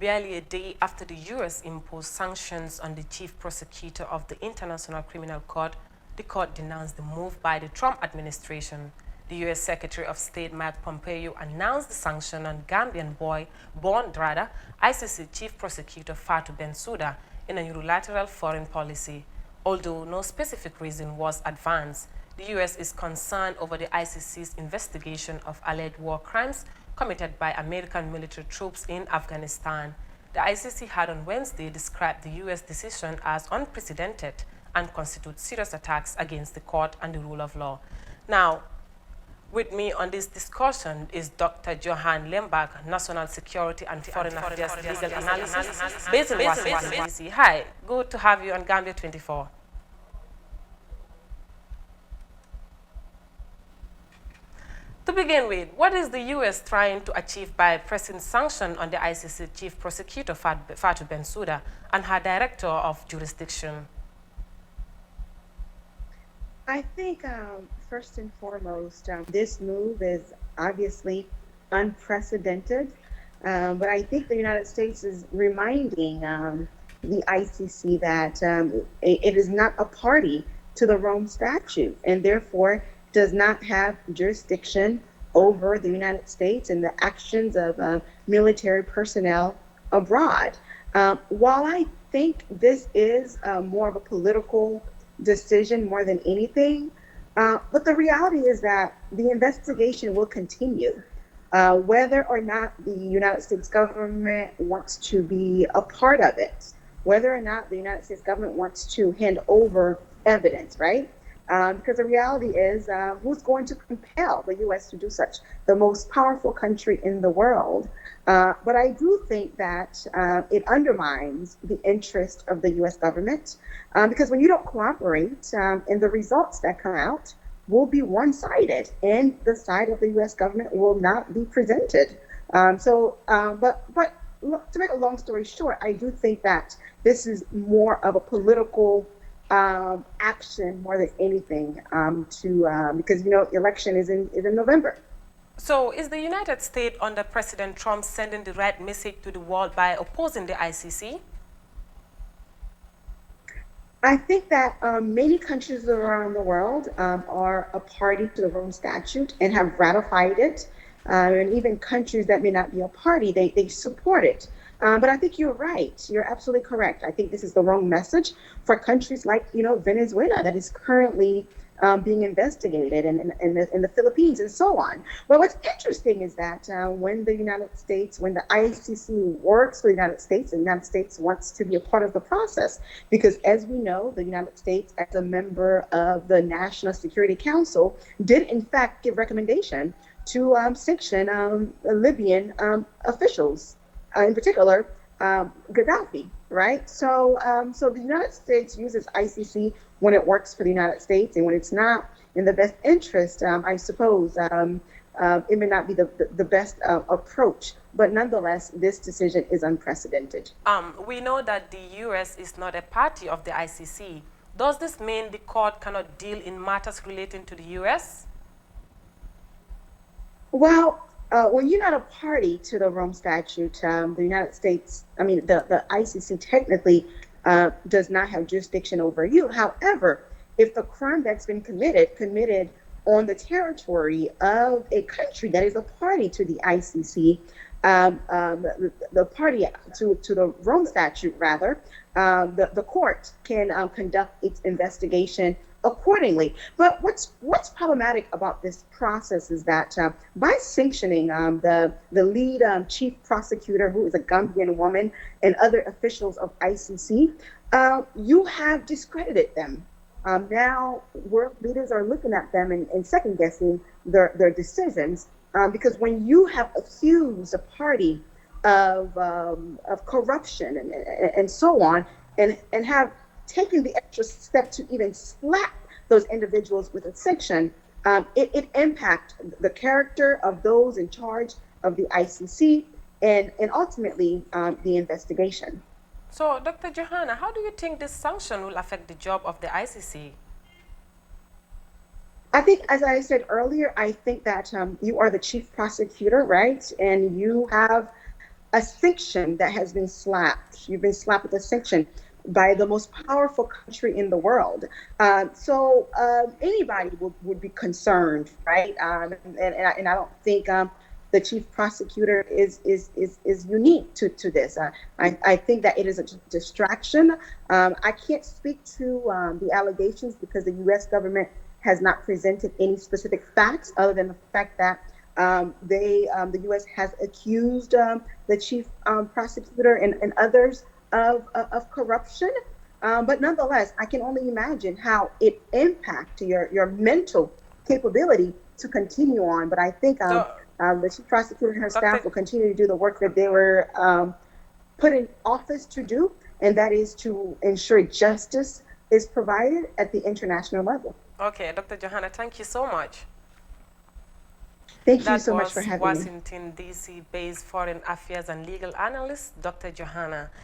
Barely a day after the U.S. imposed sanctions on the chief prosecutor of the International Criminal Court, the court denounced the move by the Trump administration. The U.S. Secretary of State Mike Pompeo announced the sanction on Gambian-born ICC Chief Prosecutor Fatou Bensouda in a unilateral foreign policy. Although no specific reason was advanced, the U.S. is concerned over the ICC's investigation of alleged war crimes committed by American military troops in Afghanistan. The ICC had on Wednesday described the U.S. decision as unprecedented and constitutes serious attacks against the court and the rule of law. Now, with me on this discussion is Dr. Johan Lembach, National Security and Foreign Affairs Legal Analysis, based in Washington, D.C. Hi, good to have you on Gambia24. To begin with, what is the U.S. trying to achieve by pressing sanction on the ICC Chief Prosecutor Fatou Bensouda and her Director of Jurisdiction? I think first and foremost, this move is obviously unprecedented, but I think the United States is reminding the ICC that it is not a party to the Rome Statute and therefore does not have jurisdiction over the United States and the actions of military personnel abroad. While I think this is more of a political decision more than anything, but the reality is that the investigation will continue. Whether or not the United States government wants to be a part of it, whether or not the United States government wants to hand over evidence, right? Because the reality is, who's going to compel the U.S. to do such? The most powerful country in the world. But I do think that it undermines the interest of the U.S. government, because when you don't cooperate, and the results that come out will be one-sided, and the side of the U.S. government will not be presented. But to make a long story short, I do think that this is more of a political action more than anything, because election is in November. So is the United States under President Trump sending the right message to the world by opposing the ICC? I think that many countries around the world are a party to the Rome Statute and have ratified it, and even countries that may not be a party, they support it. But I think you're right. You're absolutely correct. I think this is the wrong message for countries like, Venezuela, that is currently being investigated, and in the Philippines and so on. Well, what's interesting is that when the ICC works for the United States wants to be a part of the process, because as we know, the United States, as a member of the National Security Council, did in fact give recommendation to sanction Libyan officials. In particular, Gaddafi, right? So the United States uses ICC when it works for the United States, and when it's not in the best interest, I suppose it may not be the best approach. But nonetheless, this decision is unprecedented. We know that the U.S. is not a party of the ICC. Does this mean the court cannot deal in matters relating to the U.S.? Well, when you're not a party to the Rome Statute, the United States, the ICC technically does not have jurisdiction over you. However, if the crime that's been committed on the territory of a country that is a party to the ICC, the party to the Rome Statute, rather, the court can conduct its investigation accordingly. But what's problematic about this process is that by sanctioning the lead chief prosecutor, who is a Gambian woman, and other officials of ICC, you have discredited them. Now world leaders are looking at them and second guessing their decisions, because when you have accused a party of corruption and so on, and have taking the extra step to even slap those individuals with a sanction, it impacts the character of those in charge of the ICC and ultimately the investigation. So, Dr. Johanna, how do you think this sanction will affect the job of the ICC? I think, as I said earlier, I think that you are the chief prosecutor, right? And you have a sanction that has been slapped. You've been slapped with a sanction by the most powerful country in the world. Anybody would be concerned, right? And I don't think the chief prosecutor is unique to this. I think that it is a distraction. I can't speak to the allegations because the U.S. government has not presented any specific facts other than the fact that the U.S. has accused the chief prosecutor and others of corruption. But nonetheless, I can only imagine how it impacts your mental capability to continue on. But I think the chief prosecutor and her staff will continue to do the work that they were put in office to do, and that is to ensure justice is provided at the international level. Okay, Dr. Johanna, thank you so much. Thank you so much for having me. Washington, D.C. based foreign affairs and legal analyst, Dr. Johanna